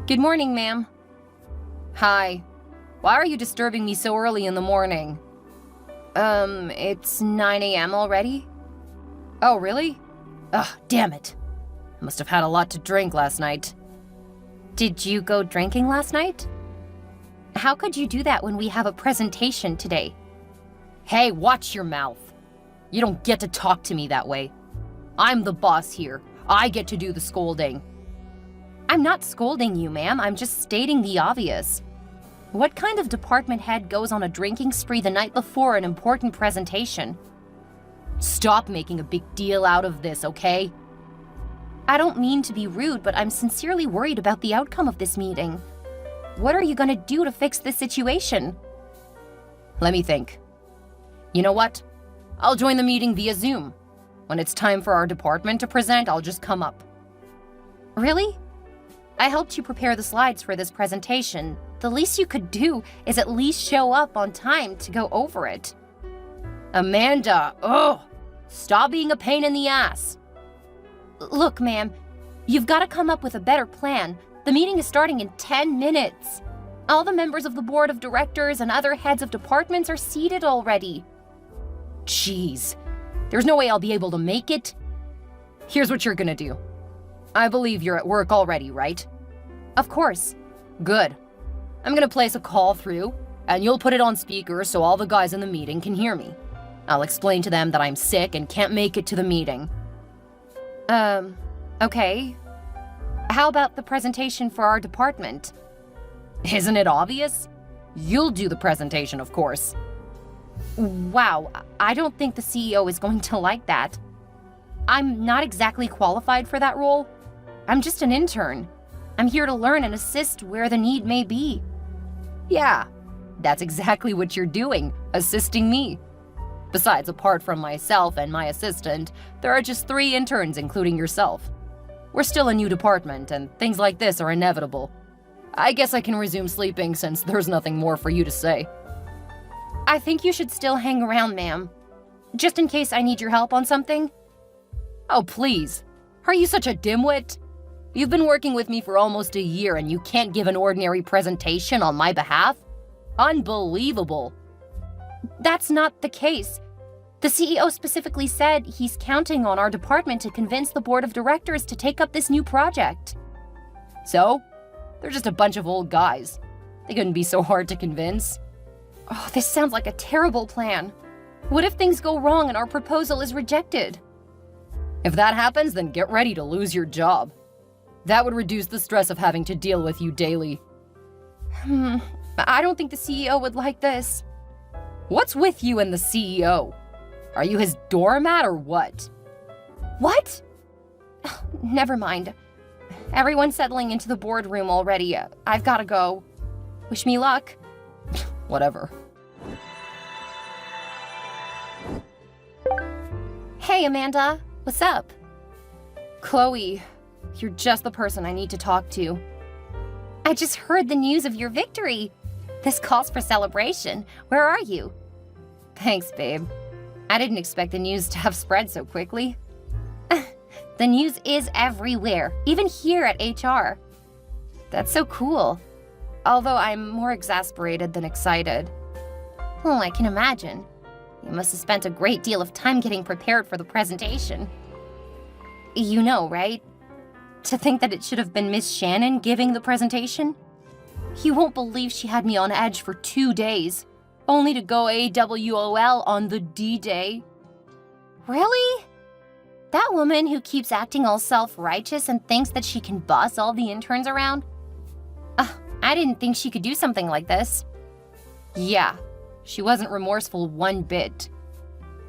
Good morning, ma'am. Hi. Why are you disturbing me so early in the morning? It's 9 a.m. already? Oh, really? Ugh, damn it. I must have had a lot to drink last night. Did you go drinking last night? How could you do that when we have a presentation today? Hey, watch your mouth. You don't get to talk to me that way. I'm the boss here. I get to do the scolding. I'm not scolding you, ma'am. I'm just stating the obvious. What kind of department head goes on a drinking spree the night before an important presentation? Stop making a big deal out of this, okay? I don't mean to be rude, but I'm sincerely worried about the outcome of this meeting. What are you going to do to fix this situation? Let me think. You know what? I'll join the meeting via Zoom. When it's time for our department to present, I'll just come up. Really? I helped you prepare the slides for this presentation. The least you could do is at least show up on time to go over it. Amanda, stop being a pain in the ass. Look, ma'am, you've got to come up with a better plan. The meeting is starting in 10 minutes. All the members of the board of directors and other heads of departments are seated already. Jeez, there's no way I'll be able to make it. Here's what you're gonna do. I believe you're at work already, right? Of course. Good. I'm gonna place a call through, and you'll put it on speaker so all the guys in the meeting can hear me. I'll explain to them that I'm sick and can't make it to the meeting. Okay. How about the presentation for our department? Isn't it obvious? You'll do the presentation, of course. Wow, I don't think the CEO is going to like that. I'm not exactly qualified for that role. I'm just an intern. I'm here to learn and assist where the need may be. Yeah, that's exactly what you're doing, assisting me. Besides, apart from myself and my assistant, there are just 3 interns, including yourself. We're still a new department, and things like this are inevitable. I guess I can resume sleeping since there's nothing more for you to say. I think you should still hang around, ma'am. Just in case I need your help on something. Oh, please. Are you such a dimwit? You've been working with me for almost a year and you can't give an ordinary presentation on my behalf? Unbelievable. That's not the case. The CEO specifically said he's counting on our department to convince the board of directors to take up this new project. So? They're just a bunch of old guys. They couldn't be so hard to convince. Oh, this sounds like a terrible plan. What if things go wrong and our proposal is rejected? If that happens, then get ready to lose your job. That would reduce the stress of having to deal with you daily. I don't think the CEO would like this. What's with you and the CEO? Are you his doormat or what? What? Never mind. Everyone's settling into the boardroom already. I've got to go. Wish me luck. Whatever. Hey, Amanda. What's up? Chloe, you're just the person I need to talk to. I just heard the news of your victory. This calls for celebration. Where are you? Thanks, babe. I didn't expect the news to have spread so quickly. The news is everywhere, even here at HR. That's so cool. Although I'm more exasperated than excited. Oh, I can imagine. You must have spent a great deal of time getting prepared for the presentation. You know, right? To think that it should have been Miss Shannon giving the presentation? You won't believe she had me on edge for 2 days, only to go AWOL on the D-Day. Really? That woman who keeps acting all self-righteous and thinks that she can boss all the interns around? I didn't think she could do something like this. Yeah, she wasn't remorseful one bit.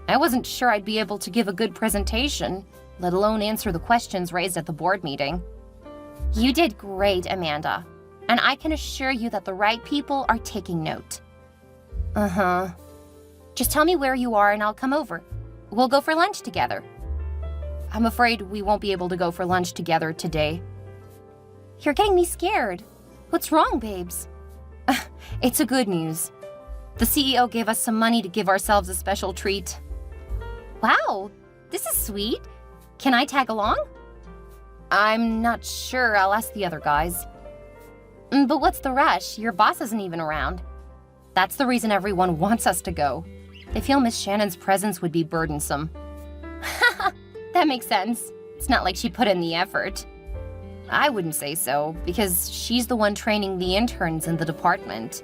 I wasn't sure I'd be able to give a good presentation, let alone answer the questions raised at the board meeting. You did great, Amanda, and I can assure you that the right people are taking note. Just tell me where you are and I'll come over. We'll go for lunch together. I'm afraid we won't be able to go for lunch together today. You're getting me scared. What's wrong, babes? It's a good news. The CEO gave us some money to give ourselves a special treat. Wow, this is sweet. Can I tag along? I'm not sure. I'll ask the other guys. But what's the rush? Your boss isn't even around. That's the reason everyone wants us to go. They feel Miss Shannon's presence would be burdensome. That makes sense. It's not like she put in the effort. I wouldn't say so, because she's the one training the interns in the department.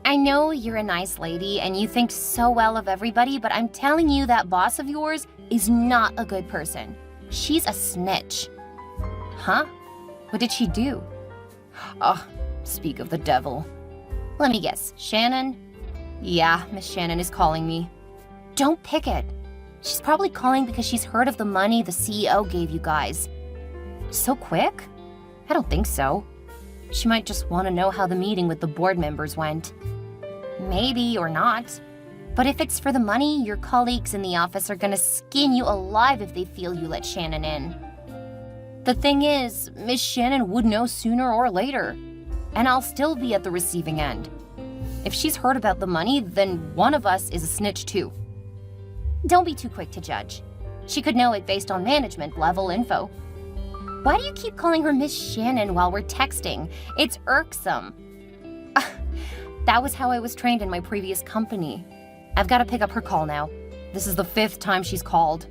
I know you're a nice lady and you think so well of everybody, but I'm telling you that boss of yours is not a good person. She's a snitch. Huh? What did she do? Oh, speak of the devil. Let me guess, Shannon? Yeah, Miss Shannon is calling me. Don't pick it. She's probably calling because she's heard of the money the CEO gave you guys. So quick? I don't think so. She might just want to know how the meeting with the board members went. Maybe or not. But if it's for the money, your colleagues in the office are gonna skin you alive if they feel you let Shannon in. The thing is, Miss Shannon would know sooner or later, and I'll still be at the receiving end. If she's heard about the money, then one of us is a snitch too. Don't be too quick to judge. She could know it based on management level info. Why do you keep calling her Miss Shannon while we're texting? It's irksome. That was how I was trained in my previous company. I've got to pick up her call now. This is the 5th time she's called.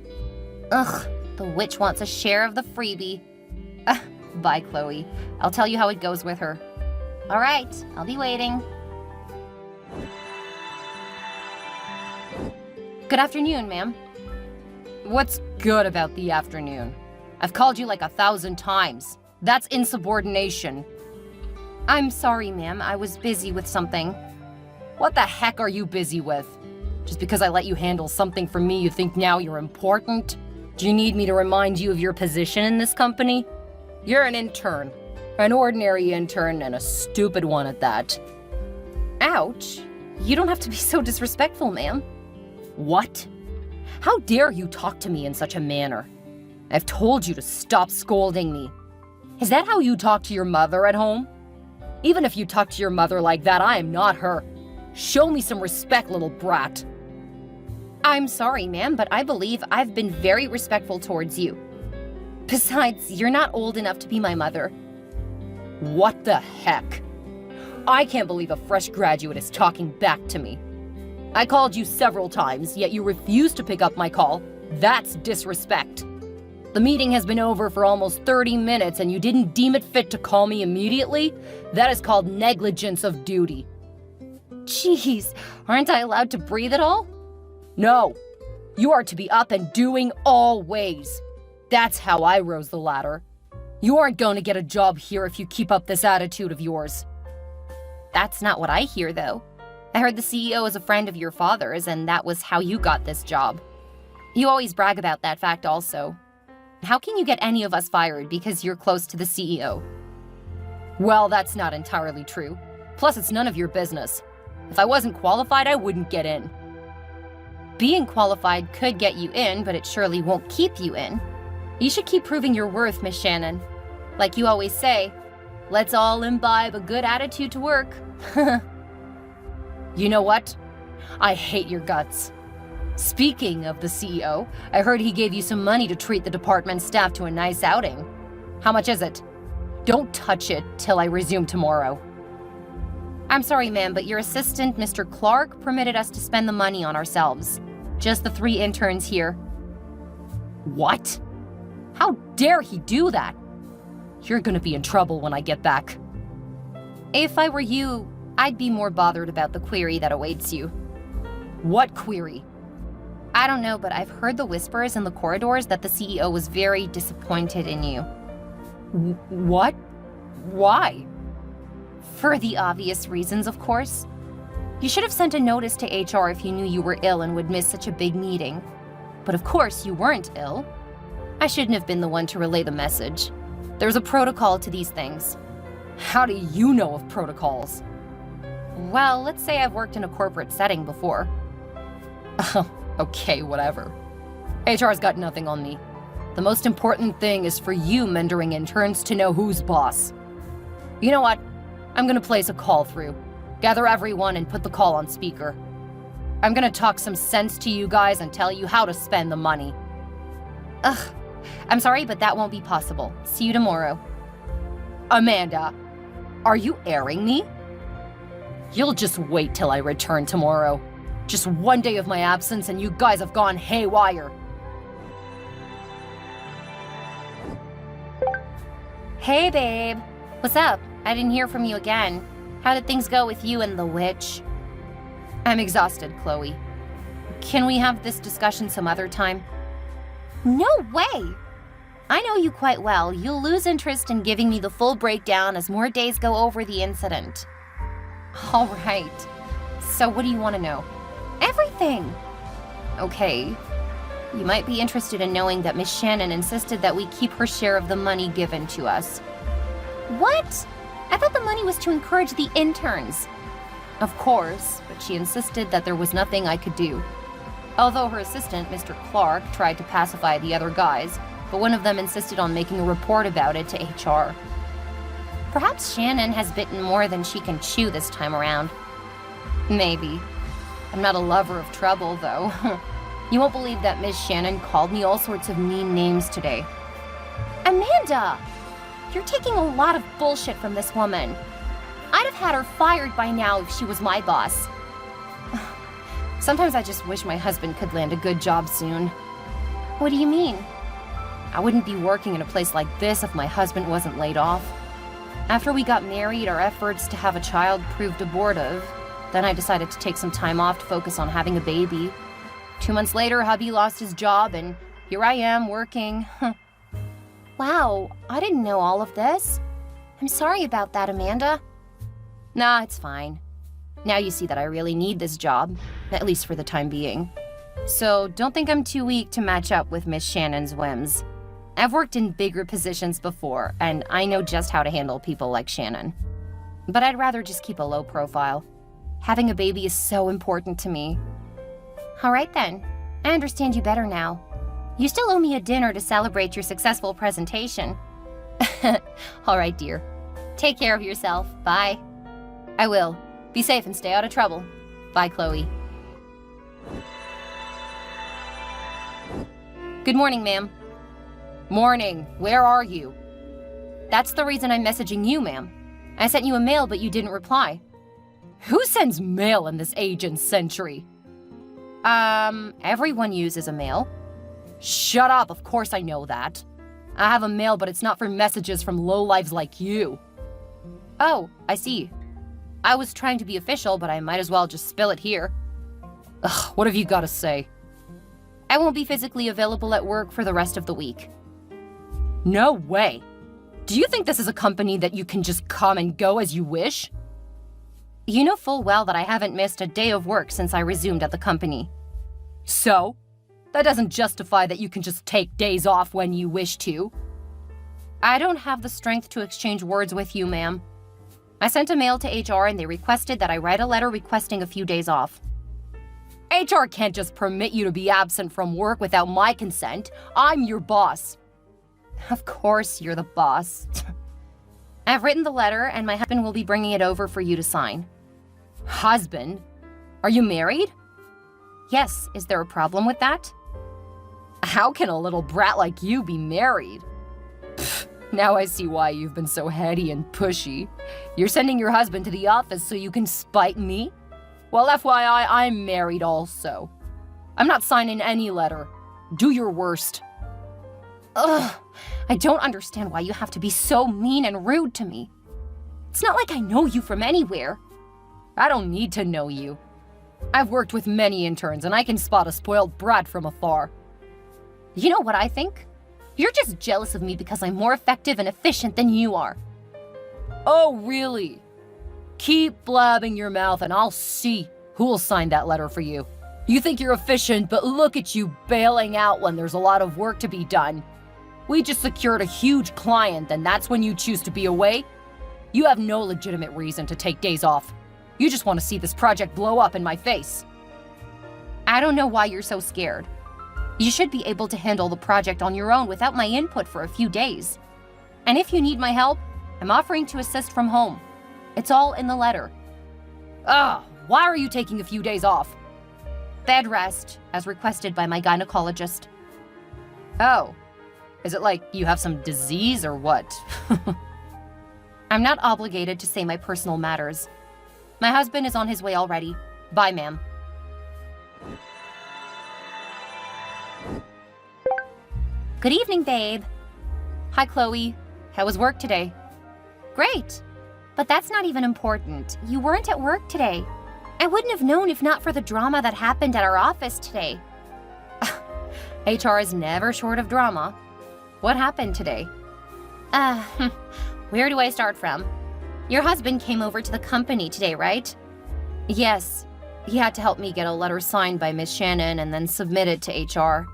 Ugh, the witch wants a share of the freebie. Bye, Chloe. I'll tell you how it goes with her. All right, I'll be waiting. Good afternoon, ma'am. What's good about the afternoon? I've called you like 1,000 times. That's insubordination. I'm sorry, ma'am. I was busy with something. What the heck are you busy with? Just because I let you handle something for me, you think now you're important? Do you need me to remind you of your position in this company? You're an intern. An ordinary intern and a stupid one at that. Ouch. You don't have to be so disrespectful, ma'am. What? How dare you talk to me in such a manner? I've told you to stop scolding me. Is that how you talk to your mother at home? Even if you talk to your mother like that, I am not her. Show me some respect, little brat. I'm sorry, ma'am, but I believe I've been very respectful towards you. Besides, you're not old enough to be my mother. What the heck? I can't believe a fresh graduate is talking back to me. I called you several times, yet you refused to pick up my call. That's disrespect. The meeting has been over for almost 30 minutes and you didn't deem it fit to call me immediately? That is called negligence of duty. Jeez, aren't I allowed to breathe at all? No, you are to be up and doing always. That's how I rose the ladder. You aren't going to get a job here if you keep up this attitude of yours. That's not what I hear, though. I heard the CEO is a friend of your father's, and that was how you got this job. You always brag about that fact also. How can you get any of us fired because you're close to the CEO? Well, that's not entirely true. Plus, it's none of your business. If I wasn't qualified, I wouldn't get in. Being qualified could get you in, but it surely won't keep you in. You should keep proving your worth, Miss Shannon. Like you always say, let's all imbibe a good attitude to work. You know what? I hate your guts. Speaking of the CEO, I heard he gave you some money to treat the department staff to a nice outing. How much is it? Don't touch it till I resume tomorrow. I'm sorry, ma'am, but your assistant, Mr. Clark, permitted us to spend the money on ourselves. Just the 3 interns here. What? How dare he do that? You're gonna be in trouble when I get back. If I were you, I'd be more bothered about the query that awaits you. What query? I don't know, but I've heard the whispers in the corridors that the CEO was very disappointed in you. What? Why? For the obvious reasons, of course. You should have sent a notice to HR if you knew you were ill and would miss such a big meeting. But of course, you weren't ill. I shouldn't have been the one to relay the message. There's a protocol to these things. How do you know of protocols? Well, let's say I've worked in a corporate setting before. Oh, okay, whatever. HR's got nothing on me. The most important thing is for you mentoring interns to know who's boss. You know what? I'm gonna place a call through. Gather everyone and put the call on speaker. I'm gonna talk some sense to you guys and tell you how to spend the money. Ugh, I'm sorry, but that won't be possible. See you tomorrow. Amanda, Are you airing me? You'll just wait till I return tomorrow. Just one day of my absence and you guys have gone haywire. Hey, babe. What's up? I didn't hear from you again. How did things go with you and the witch? I'm exhausted, Chloe. Can we have this discussion some other time? No way! I know you quite well. You'll lose interest in giving me the full breakdown as more days go over the incident. All right. So what do you want to know? Everything! Okay. You might be interested in knowing that Miss Shannon insisted that we keep her share of the money given to us. What? I thought the money was to encourage the interns. Of course, but she insisted that there was nothing I could do. Although her assistant, Mr. Clark, tried to pacify the other guys, but one of them insisted on making a report about it to HR. Perhaps Shannon has bitten more than she can chew this time around. Maybe. I'm not a lover of trouble, though. You won't believe that Miss Shannon called me all sorts of mean names today. Amanda! You're taking a lot of bullshit from this woman. I'd have had her fired by now if she was my boss. Sometimes I just wish my husband could land a good job soon. What do you mean? I wouldn't be working in a place like this if my husband wasn't laid off. After we got married, our efforts to have a child proved abortive. Then I decided to take some time off to focus on having a baby. 2 months later, hubby lost his job, and here I am working. Wow, I didn't know all of this. I'm sorry about that, Amanda. Nah, it's fine. Now you see that I really need this job, at least for the time being. So don't think I'm too weak to match up with Miss Shannon's whims. I've worked in bigger positions before, and I know just how to handle people like Shannon. But I'd rather just keep a low profile. Having a baby is so important to me. All right then, I understand you better now. You still owe me a dinner to celebrate your successful presentation. All right, dear. Take care of yourself. Bye. I will. Be safe and stay out of trouble. Bye, Chloe. Good morning, ma'am. Morning. Where are you? That's the reason I'm messaging you, ma'am. I sent you a mail, but you didn't reply. Who sends mail in this age and century? Everyone uses a mail. Shut up, of course I know that. I have a mail, but it's not for messages from lowlives like you. Oh, I see. I was trying to be official, but I might as well just spill it here. Ugh, what have you got to say? I won't be physically available at work for the rest of the week. No way. Do you think this is a company that you can just come and go as you wish? You know full well that I haven't missed a day of work since I resumed at the company. So? That doesn't justify that you can just take days off when you wish to. I don't have the strength to exchange words with you, ma'am. I sent a mail to HR and they requested that I write a letter requesting a few days off. HR can't just permit you to be absent from work without my consent. I'm your boss. Of course you're the boss. I've written the letter and my husband will be bringing it over for you to sign. Husband? Are you married? Yes, is there a problem with that? How can a little brat like you be married? Pfft, now I see why you've been so heady and pushy. You're sending your husband to the office so you can spite me? Well, FYI, I'm married also. I'm not signing any letter. Do your worst. Ugh, I don't understand why you have to be so mean and rude to me. It's not like I know you from anywhere. I don't need to know you. I've worked with many interns and I can spot a spoiled brat from afar. You know what I think? You're just jealous of me because I'm more effective and efficient than you are. Oh, really? Keep blabbing your mouth and I'll see who'll sign that letter for you. You think you're efficient, but look at you bailing out when there's a lot of work to be done. We just secured a huge client and that's when you choose to be away? You have no legitimate reason to take days off. You just want to see this project blow up in my face. I don't know why you're so scared. You should be able to handle the project on your own without my input for a few days. And if you need my help, I'm offering to assist from home. It's all in the letter. Ugh, why are you taking a few days off? Bed rest, as requested by my gynecologist. Oh, is it like you have some disease or what? I'm I'm not obligated to say my personal matters. My husband is on his way already. Bye, ma'am. Good evening, babe. Hi, Chloe. How was work today? Great. But that's not even important. You weren't at work today. I wouldn't have known if not for the drama that happened at our office today. HR is never short of drama. What happened today? Where do I start from? Your husband came over to the company today, right? Yes. He had to help me get a letter signed by Miss Shannon and then submitted to HR.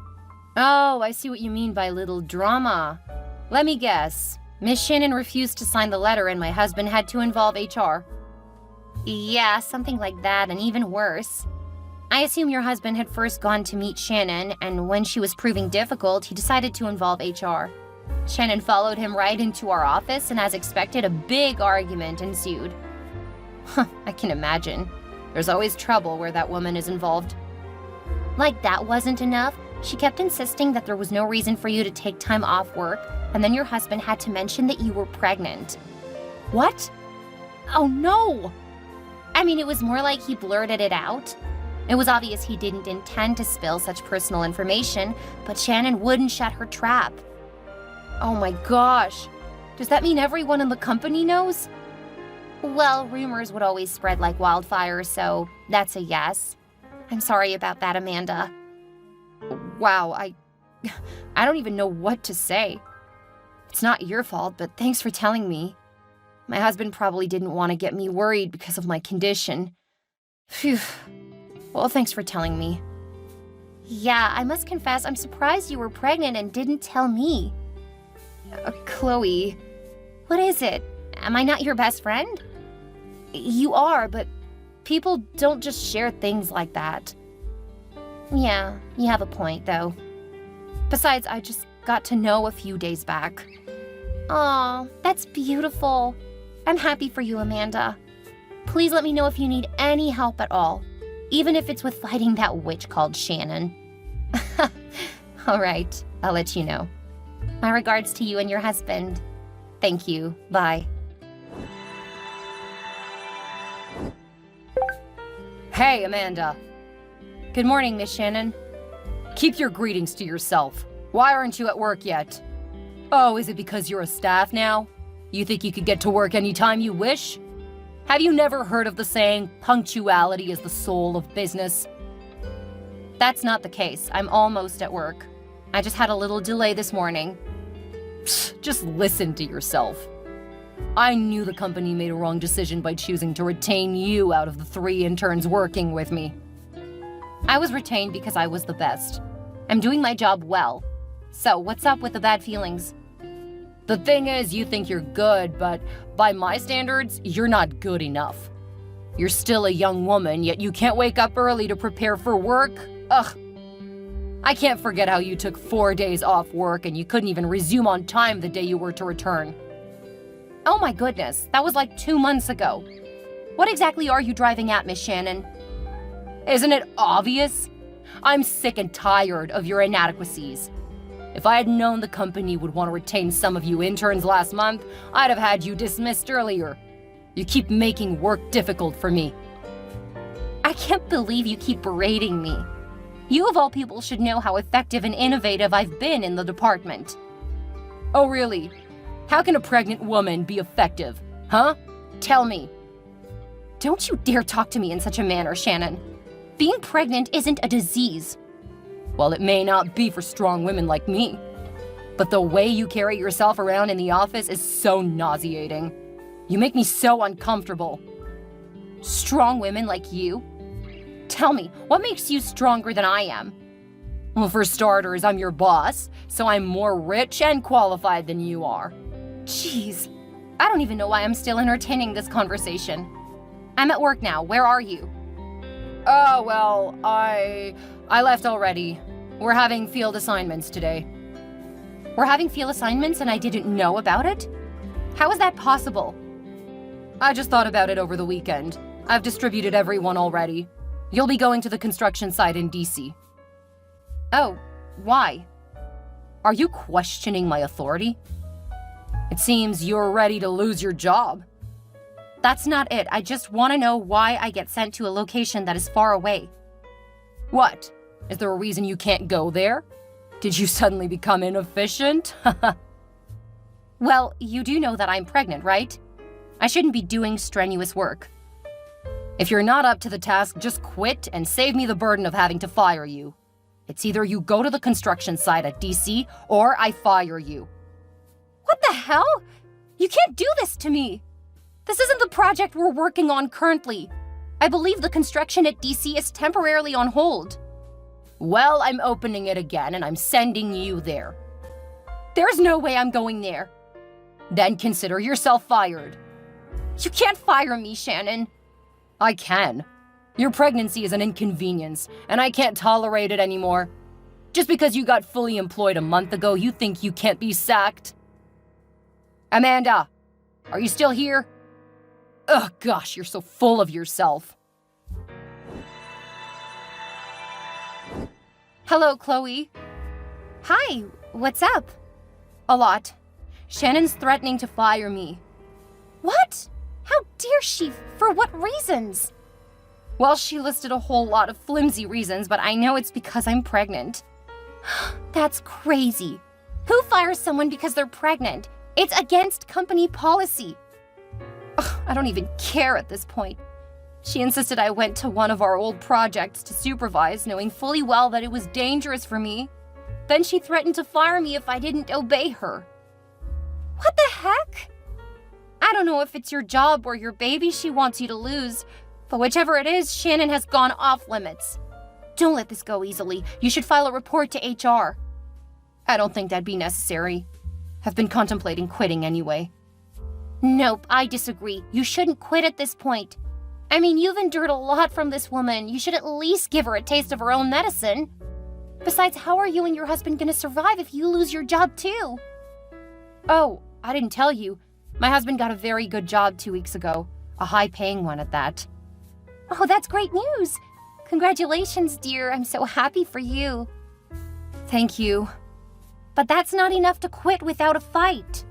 Oh, I see what you mean by little drama. Let me guess. Miss Shannon refused to sign the letter and my husband had to involve HR. Yeah, something like that, and even worse. I assume your husband had first gone to meet Shannon, and when she was proving difficult, he decided to involve HR. Shannon followed him right into our office, and as expected, a big argument ensued. I can imagine. There's always trouble where that woman is involved. Like that wasn't enough, she kept insisting that there was no reason for you to take time off work, and then your husband had to mention that you were pregnant. What? Oh no! I mean, it was more like he blurted it out. It was obvious he didn't intend to spill such personal information, but Shannon wouldn't shut her trap. Oh my gosh. Does that mean everyone in the company knows? Well, rumors would always spread like wildfire, so that's a yes. I'm sorry about that, Amanda. Wow, I don't even know what to say. It's not your fault, but thanks for telling me. My husband probably didn't want to get me worried because of my condition. Phew. Well, thanks for telling me. Yeah, I must confess, I'm surprised you were pregnant and didn't tell me. Chloe. What is it? Am I not your best friend? You are, but people don't just share things like that. Yeah, you have a point, though. Besides, I just got to know a few days back. Aw, that's beautiful. I'm happy for you, Amanda. Please let me know if you need any help at all, even if it's with fighting that witch called Shannon. All right, I'll let you know. My regards to you and your husband. Thank you. Bye. Hey, Amanda. Good morning, Miss Shannon. Keep your greetings to yourself. Why aren't you at work yet? Oh, is it because you're a staff now? You think you could get to work anytime you wish? Have you never heard of the saying, punctuality is the soul of business? That's not the case. I'm almost at work. I just had a little delay this morning. Just listen to yourself. I knew the company made a wrong decision by choosing to retain you out of the 3 interns working with me. I was retained because I was the best. I'm doing my job well. So what's up with the bad feelings? The thing is, you think you're good, but by my standards, you're not good enough. You're still a young woman, yet you can't wake up early to prepare for work? Ugh. I can't forget how you took 4 days off work and you couldn't even resume on time the day you were to return. Oh my goodness, that was like 2 months ago. What exactly are you driving at, Miss Shannon? Isn't it obvious? I'm sick and tired of your inadequacies. If I had known the company would want to retain some of you interns last month, I'd have had you dismissed earlier. You keep making work difficult for me. I can't believe you keep berating me. You of all people should know how effective and innovative I've been in the department. Oh really? How can a pregnant woman be effective? Huh? Tell me. Don't you dare talk to me in such a manner, Shannon. Being pregnant isn't a disease. Well, it may not be for strong women like me, but the way you carry yourself around in the office is so nauseating. You make me so uncomfortable. Strong women like you? Tell me, what makes you stronger than I am? Well, for starters, I'm your boss, so I'm more rich and qualified than you are. Jeez, I don't even know why I'm still entertaining this conversation. I'm at work now. Where are you? Oh, well, I left already. We're having field assignments today. We're having field assignments and I didn't know about it? How is that possible? I just thought about it over the weekend. I've distributed everyone already. You'll be going to the construction site in DC. Oh, why? Are you questioning my authority? It seems you're ready to lose your job. That's not it. I just want to know why I get sent to a location that is far away. What? Is there a reason you can't go there? Did you suddenly become inefficient? Well, you do know that I'm pregnant, right? I shouldn't be doing strenuous work. If you're not up to the task, just quit and save me the burden of having to fire you. It's either you go to the construction site at DC or I fire you. What the hell? You can't do this to me. This isn't the project we're working on currently. I believe the construction at DC is temporarily on hold. Well, I'm opening it again and I'm sending you there. There's no way I'm going there. Then consider yourself fired. You can't fire me, Shannon. I can. Your pregnancy is an inconvenience, and I can't tolerate it anymore. Just because you got fully employed a month ago, you think you can't be sacked? Amanda, are you still here? Ugh, gosh, you're so full of yourself. Hello, Chloe. Hi, what's up? A lot. Shannon's threatening to fire me. What? How dare she? For what reasons? Well, she listed a whole lot of flimsy reasons, but I know it's because I'm pregnant. That's crazy. Who fires someone because they're pregnant? It's against company policy. Ugh, I don't even care at this point. She insisted I went to one of our old projects to supervise, knowing fully well that it was dangerous for me. Then she threatened to fire me if I didn't obey her. What the heck? I don't know if it's your job or your baby she wants you to lose, but whichever it is, Shannon has gone off limits. Don't let this go easily. You should file a report to HR. I don't think that'd be necessary. I've been contemplating quitting anyway. Nope, I disagree. You shouldn't quit at this point. I mean, you've endured a lot from this woman. You should at least give her a taste of her own medicine. Besides, how are you and your husband going to survive if you lose your job too? Oh, I didn't tell you. My husband got a very good job 2 weeks ago. A high-paying one at that. Oh, that's great news. Congratulations, dear. I'm so happy for you. Thank you. But that's not enough to quit without a fight.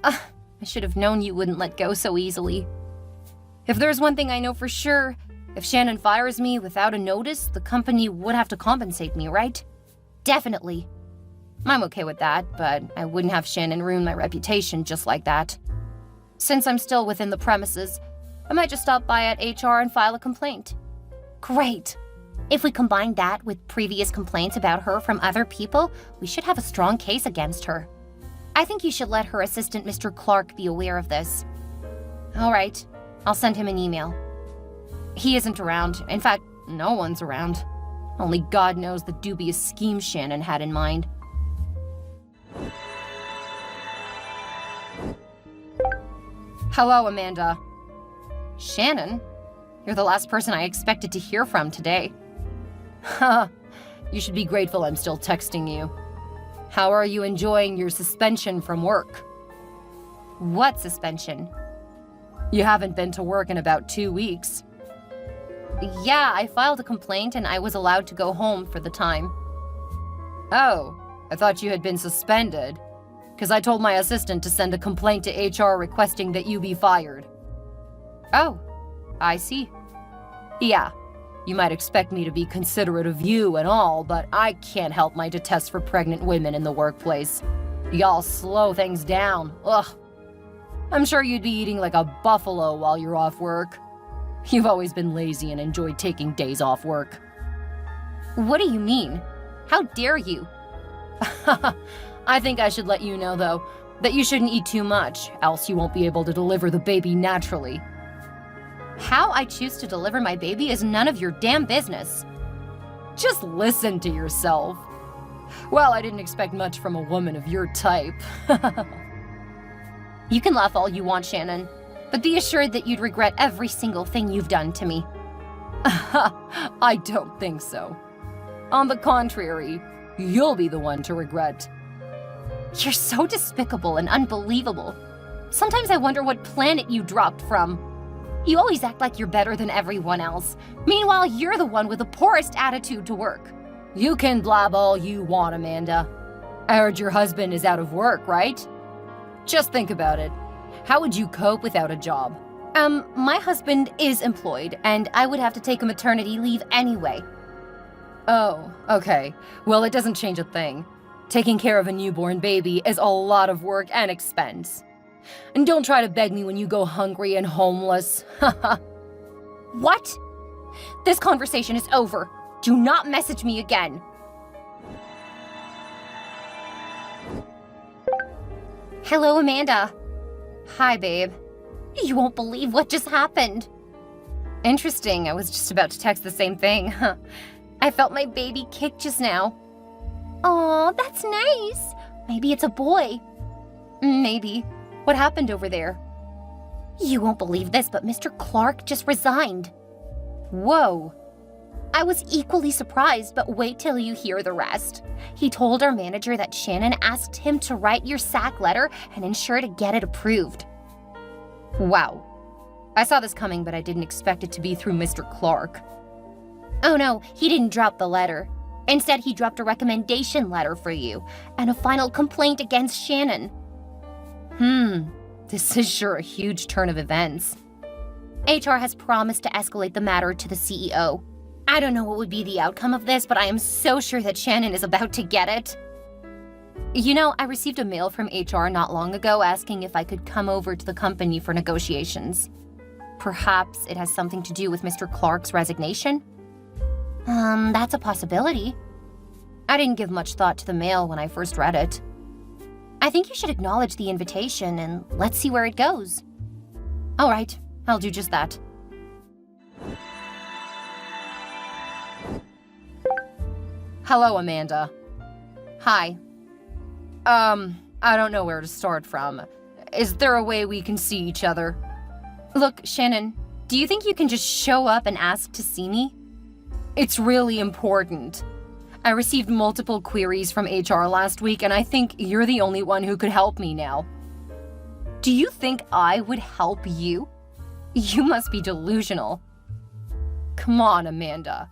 I should have known you wouldn't let go so easily. If there's one thing I know for sure, if Shannon fires me without a notice, the company would have to compensate me, right? Definitely. I'm okay with that, but I wouldn't have Shannon ruin my reputation just like that. Since I'm still within the premises, I might just stop by at HR and file a complaint. Great! If we combine that with previous complaints about her from other people, we should have a strong case against her. I think you should let her assistant, Mr. Clark, be aware of this. All right, I'll send him an email. He isn't around. In fact, no one's around. Only God knows the dubious scheme Shannon had in mind. Hello, Amanda. Shannon? You're the last person I expected to hear from today. Haha, you should be grateful I'm still texting you. How are you enjoying your suspension from work? What suspension? You haven't been to work in about 2 weeks. Yeah, I filed a complaint and I was allowed to go home for the time. Oh, I thought you had been suspended. Because I told my assistant to send a complaint to HR requesting that you be fired. Oh, I see. Yeah, you might expect me to be considerate of you and all, but I can't help my detest for pregnant women in the workplace. Y'all slow things down. Ugh. I'm sure you'd be eating like a buffalo while you're off work. You've always been lazy and enjoyed taking days off work. What do you mean? How dare you? I think I should let you know, though, that you shouldn't eat too much, else you won't be able to deliver the baby naturally. How I choose to deliver my baby is none of your damn business. Just listen to yourself. Well, I didn't expect much from a woman of your type. You can laugh all you want, Shannon, but be assured that you'd regret every single thing you've done to me. I don't think so. On the contrary, you'll be the one to regret. You're so despicable and unbelievable. Sometimes I wonder what planet you dropped from. You always act like you're better than everyone else. Meanwhile, you're the one with the poorest attitude to work. You can blab all you want, Amanda. I heard your husband is out of work, right? Just think about it. How would you cope without a job? My husband is employed, and I would have to take a maternity leave anyway. Oh, okay. Well, it doesn't change a thing. Taking care of a newborn baby is a lot of work and expense. And don't try to beg me when you go hungry and homeless. What? This conversation is over. Do not message me again. Hello, Amanda. Hi, babe. You won't believe what just happened. Interesting. I was just about to text the same thing. I felt my baby kick just now. Aw, that's nice. Maybe it's a boy. Maybe. What happened over there? You won't believe this, but Mr. Clark just resigned. Whoa. I was equally surprised, but wait till you hear the rest. He told our manager that Shannon asked him to write your sack letter and ensure to get it approved. Wow. I saw this coming, but I didn't expect it to be through Mr. Clark. Oh no, he didn't drop the letter. Instead, he dropped a recommendation letter for you and a final complaint against Shannon. This is sure a huge turn of events. HR has promised to escalate the matter to the CEO. I don't know what would be the outcome of this, but I am so sure that Shannon is about to get it. You know, I received a mail from HR not long ago asking if I could come over to the company for negotiations. Perhaps it has something to do with Mr. Clark's resignation? That's a possibility. I didn't give much thought to the mail when I first read it. I think you should acknowledge the invitation and let's see where it goes. All right, I'll do just that. Hello, Amanda. Hi. I don't know where to start from. Is there a way we can see each other? Look, Shannon, do you think you can just show up and ask to see me? It's really important. I received multiple queries from HR last week, and I think you're the only one who could help me now. Do you think I would help you? You must be delusional. Come on, Amanda.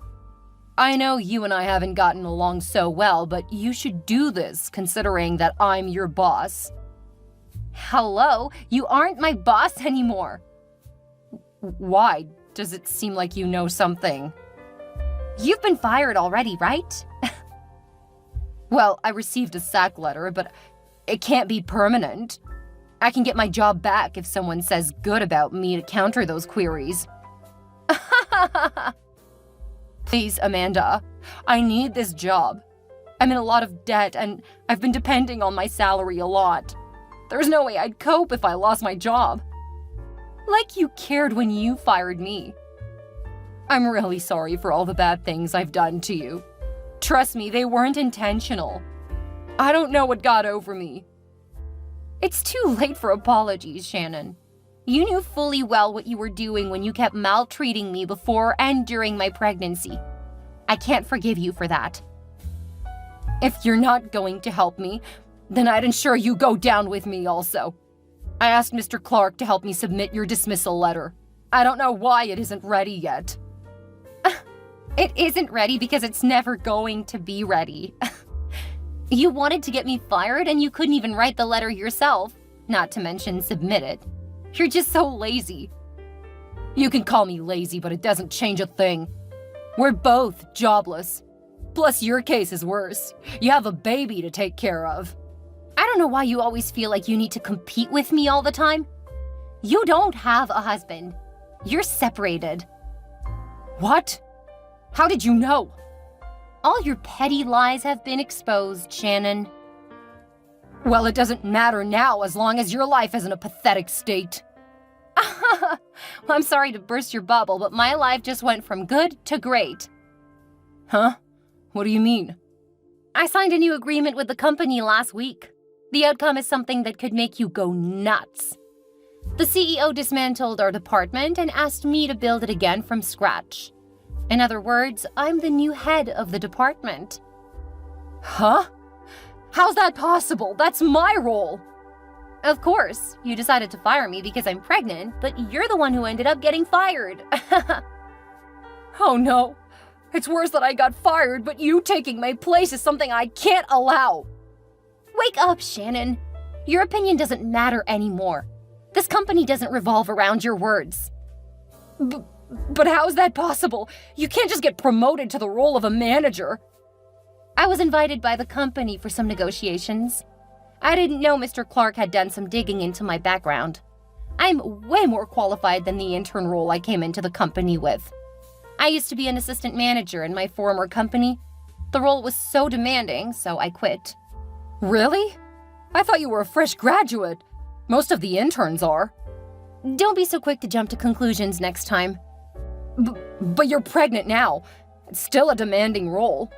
I know you and I haven't gotten along so well, but you should do this, considering that I'm your boss. Hello? You aren't my boss anymore. Why? Does it seem like you know something? You've been fired already, right? Well, I received a sack letter, but it can't be permanent. I can get my job back if someone says good about me to counter those queries. Please, Amanda, I need this job. I'm in a lot of debt and I've been depending on my salary a lot. There's no way I'd cope if I lost my job. Like you cared when you fired me. I'm really sorry for all the bad things I've done to you. Trust me, they weren't intentional. I don't know what got over me. It's too late for apologies, Shannon. You knew fully well what you were doing when you kept maltreating me before and during my pregnancy. I can't forgive you for that. If you're not going to help me, then I'd ensure you go down with me also. I asked Mr. Clark to help me submit your dismissal letter. I don't know why it isn't ready yet. It isn't ready because it's never going to be ready. You wanted to get me fired and you couldn't even write the letter yourself, not to mention submit it. You're just so lazy. You can call me lazy, but it doesn't change a thing. We're both jobless. Plus, your case is worse. You have a baby to take care of. I don't know why you always feel like you need to compete with me all the time. You don't have a husband. You're separated. What? How did you know? All your petty lies have been exposed, Shannon. Well, it doesn't matter now as long as your life is in a pathetic state. Well, I'm sorry to burst your bubble, but my life just went from good to great. Huh? What do you mean? I signed a new agreement with the company last week. The outcome is something that could make you go nuts. The CEO dismantled our department and asked me to build it again from scratch. In other words, I'm the new head of the department. Huh? How's that possible? That's my role. Of course, you decided to fire me because I'm pregnant, but you're the one who ended up getting fired. Oh no. It's worse that I got fired, but you taking my place is something I can't allow. Wake up, Shannon. Your opinion doesn't matter anymore. This company doesn't revolve around your words. But how is that possible? You can't just get promoted to the role of a manager. I was invited by the company for some negotiations. I didn't know Mr. Clark had done some digging into my background. I'm way more qualified than the intern role I came into the company with. I used to be an assistant manager in my former company. The role was so demanding, so I quit. Really? I thought you were a fresh graduate. Most of the interns are. Don't be so quick to jump to conclusions next time. But you're pregnant now. It's still a demanding role.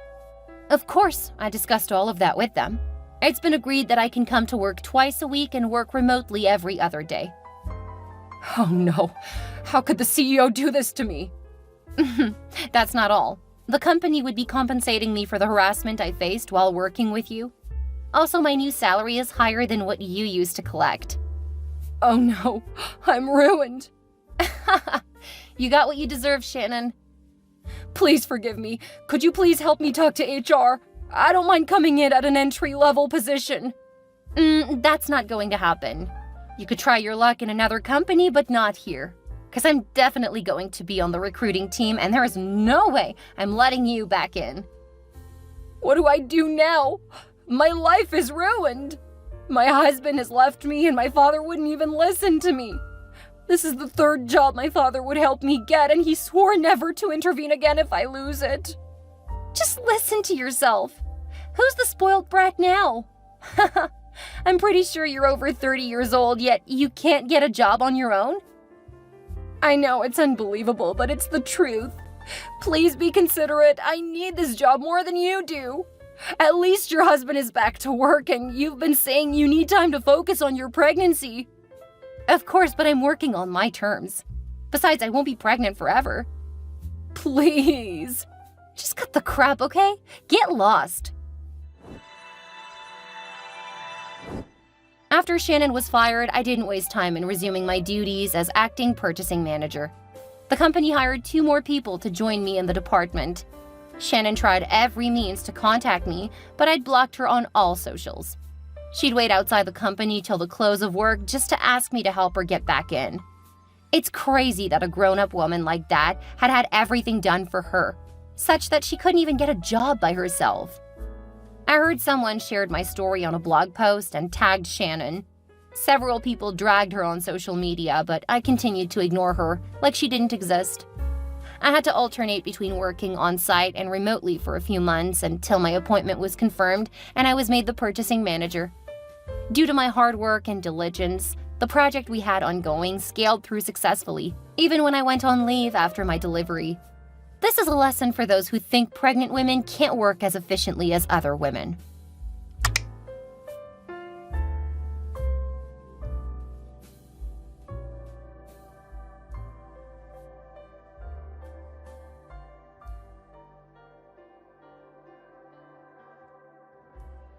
Of course, I discussed all of that with them. It's been agreed that I can come to work twice a week and work remotely every other day. Oh no, how could the CEO do this to me? That's not all. The company would be compensating me for the harassment I faced while working with you. Also, my new salary is higher than what you used to collect. Oh no, I'm ruined. You got what you deserve, Shannon. Please forgive me. Could you please help me talk to HR? I don't mind coming in at an entry-level position. That's not going to happen. You could try your luck in another company, but not here. Because I'm definitely going to be on the recruiting team, and there is no way I'm letting you back in. What do I do now? My life is ruined. My husband has left me, and my father wouldn't even listen to me. This is the third job my father would help me get, and he swore never to intervene again if I lose it. Just listen to yourself. Who's the spoiled brat now? I'm pretty sure you're over 30 years old, yet you can't get a job on your own? I know it's unbelievable, but it's the truth. Please be considerate. I need this job more than you do. At least your husband is back to work, and you've been saying you need time to focus on your pregnancy. Of course, but I'm working on my terms. Besides, I won't be pregnant forever. Please. Just cut the crap, okay? Get lost. After Shannon was fired, I didn't waste time in resuming my duties as acting purchasing manager. The company hired 2 more people to join me in the department. Shannon tried every means to contact me, but I'd blocked her on all socials. She'd wait outside the company till the close of work just to ask me to help her get back in. It's crazy that a grown-up woman like that had everything done for her, such that she couldn't even get a job by herself. I heard someone shared my story on a blog post and tagged Shannon. Several people dragged her on social media, but I continued to ignore her like she didn't exist. I had to alternate between working on-site and remotely for a few months until my appointment was confirmed and I was made the purchasing manager. Due to my hard work and diligence, the project we had ongoing scaled through successfully, even when I went on leave after my delivery. This is a lesson for those who think pregnant women can't work as efficiently as other women.